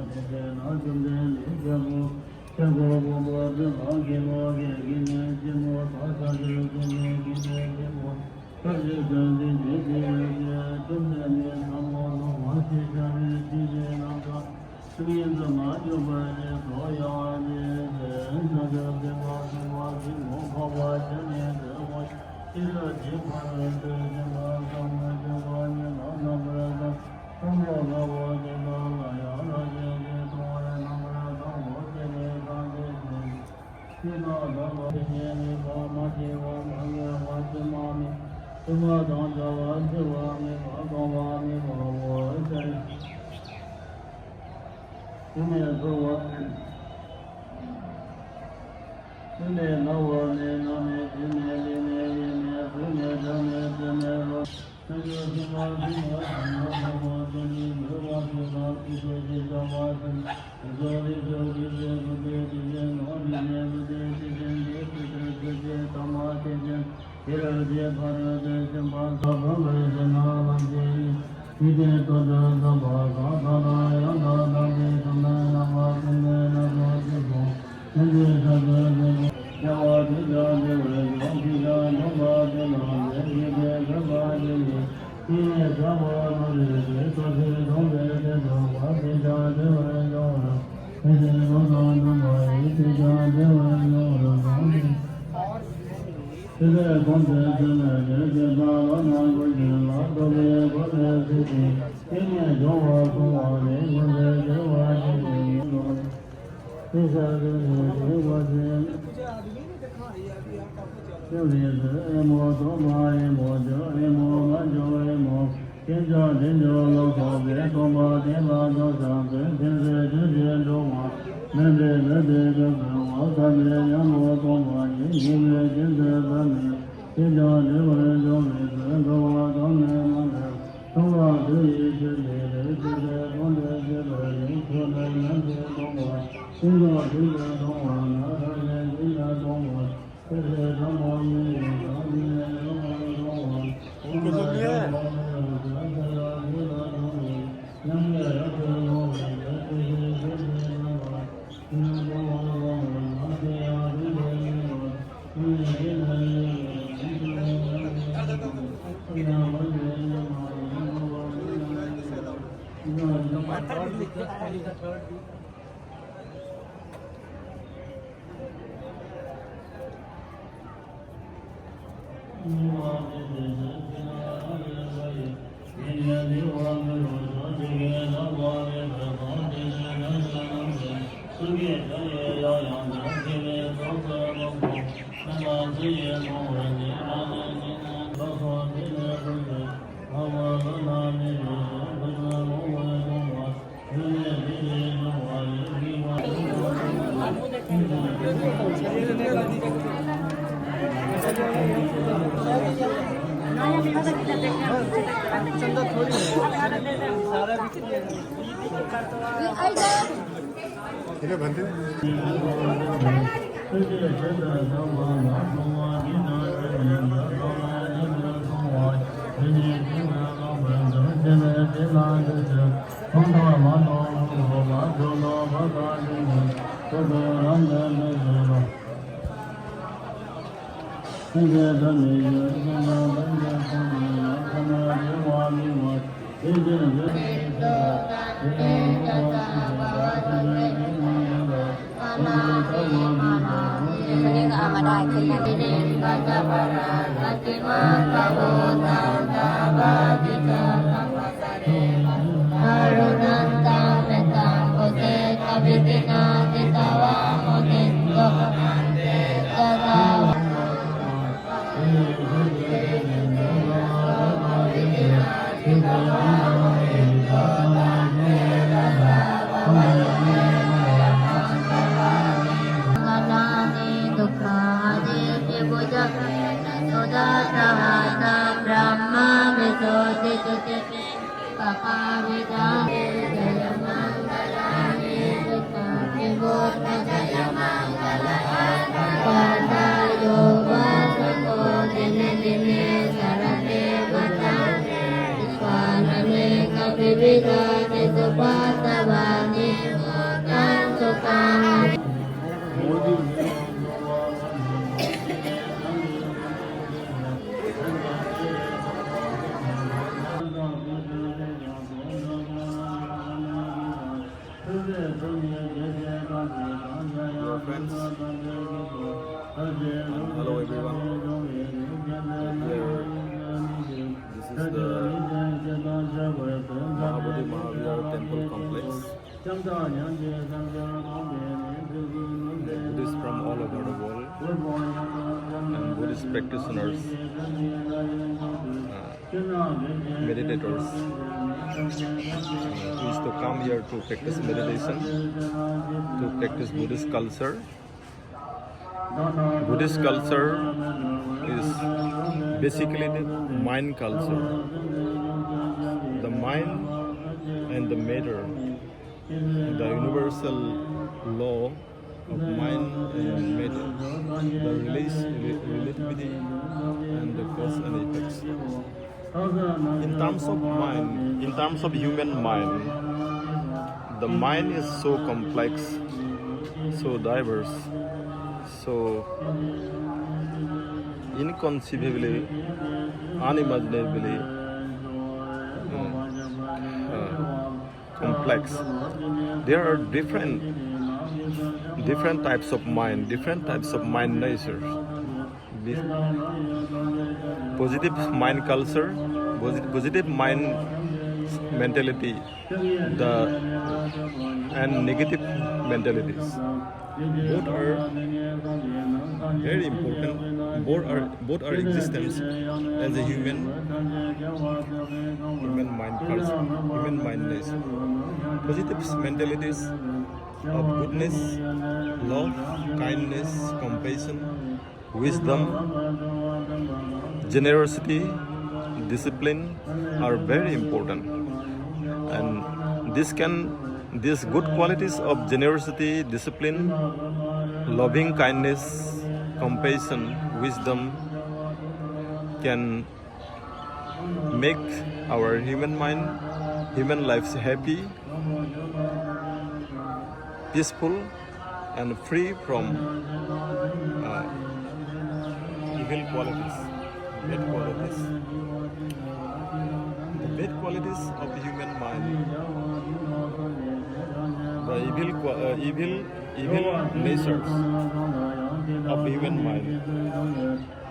Viva Dear friends, hello everyone. This is the Mahabodhi Mahavir Temple Complex. Buddhists from all over the world and Buddhist practitioners, meditators, who is to come here to practice meditation, to practice Buddhist culture. Buddhist culture is basically the mind culture. The mind and the matter, the universal law of mind and matter, the relativity and the cause and effects. In terms of mind, in terms of human mind, the mind is so complex, so diverse, so inconceivably, unimaginably complex. There are different types of mind, different types of mind natures. Positive mind culture, positive mind mentality, and negative mentalities. Both are very important. Both are existence as a human mind culture, human mind nature. Positive mentalities of goodness, love, kindness, compassion, wisdom, generosity, discipline are very important, and these good qualities of generosity, discipline, loving kindness, compassion, wisdom can make our human mind, human lives happy, peaceful, and free from evil qualities, bad qualities. The bad qualities of the human mind, the evil natures of human mind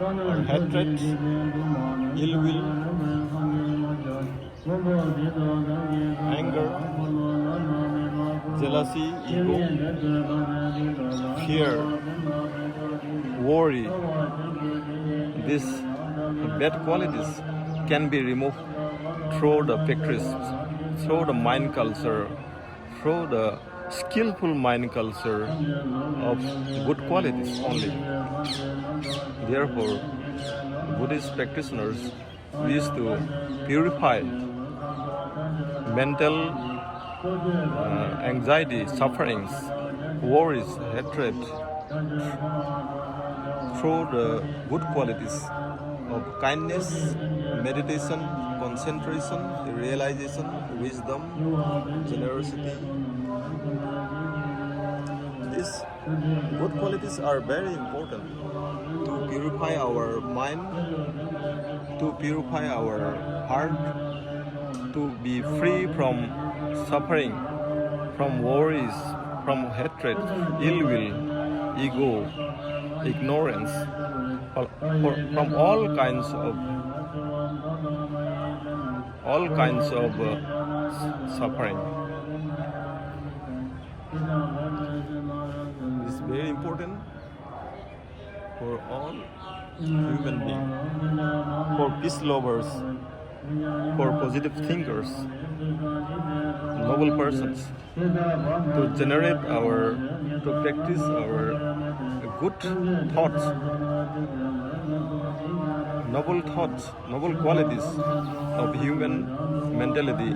are hatred, ill will, anger, jealousy, ego, fear, worry. These bad qualities can be removed through the practice, through the mind culture, through the skillful mind culture of good qualities only. Therefore, Buddhist practitioners wish to purify mental anxiety, sufferings, worries, hatred through the good qualities of kindness, meditation, concentration, realization, wisdom, generosity. These good qualities are very important to purify our mind, to purify our heart, to be free from suffering, from worries, from hatred, ill will, ego, ignorance, from all kinds of suffering. It's very important for all human beings, for peace lovers, for positive thinkers, noble persons, to practice our good thoughts, noble qualities of human mentality,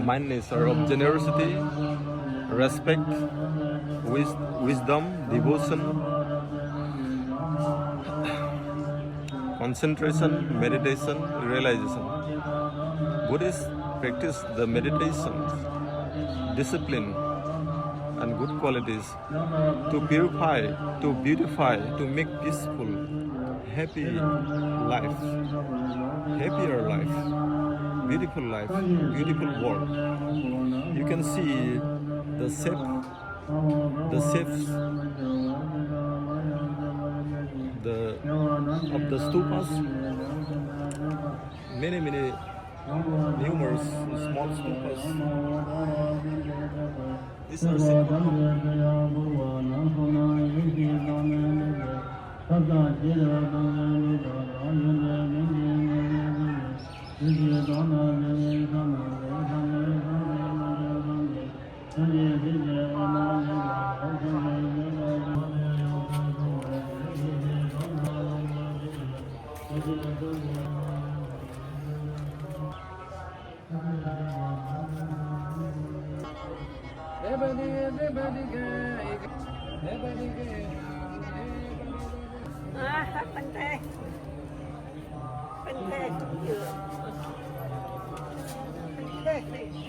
mind nature of generosity, respect, wisdom, devotion, concentration, meditation, realization. Buddhists practice the meditation discipline and good qualities to purify, to beautify, to make peaceful, happy life, happier life, beautiful world. You can see the shapes of the stupas, many numerous small stupas. These are simple. Penting.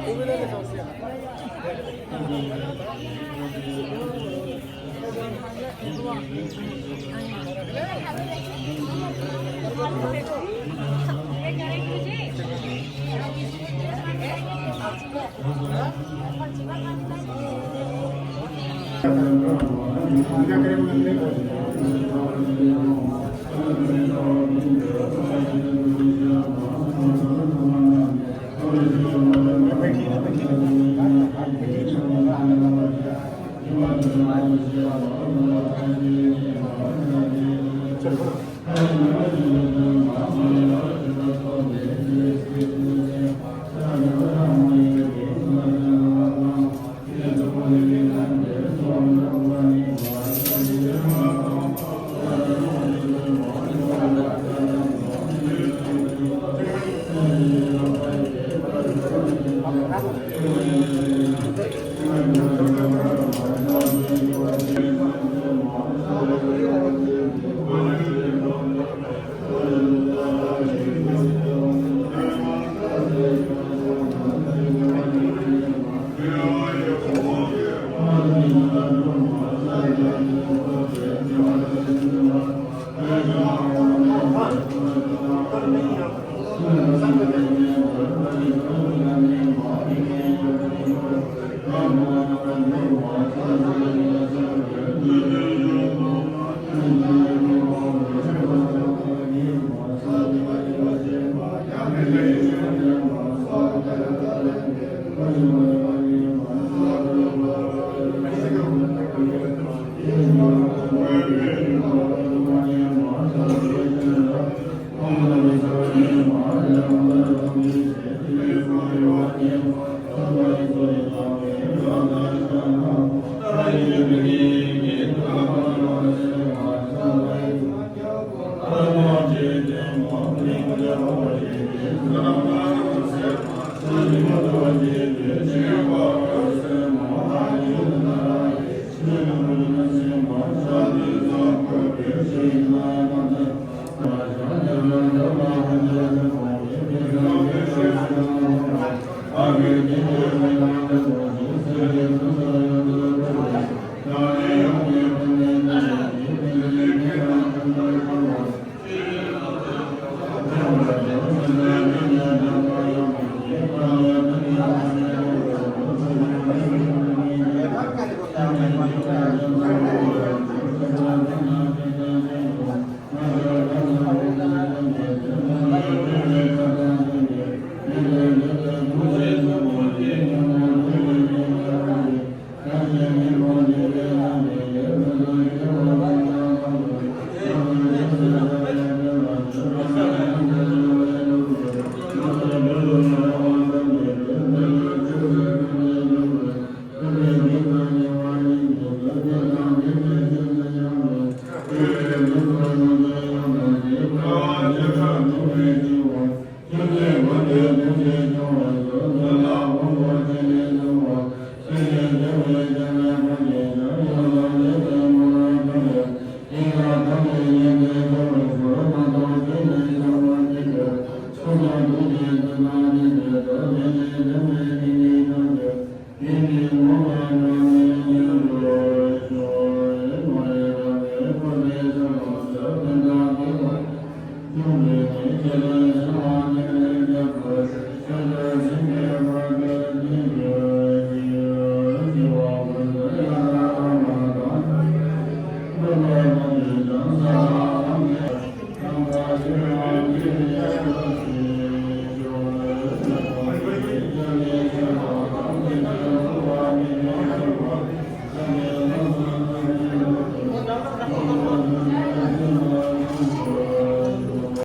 Amen.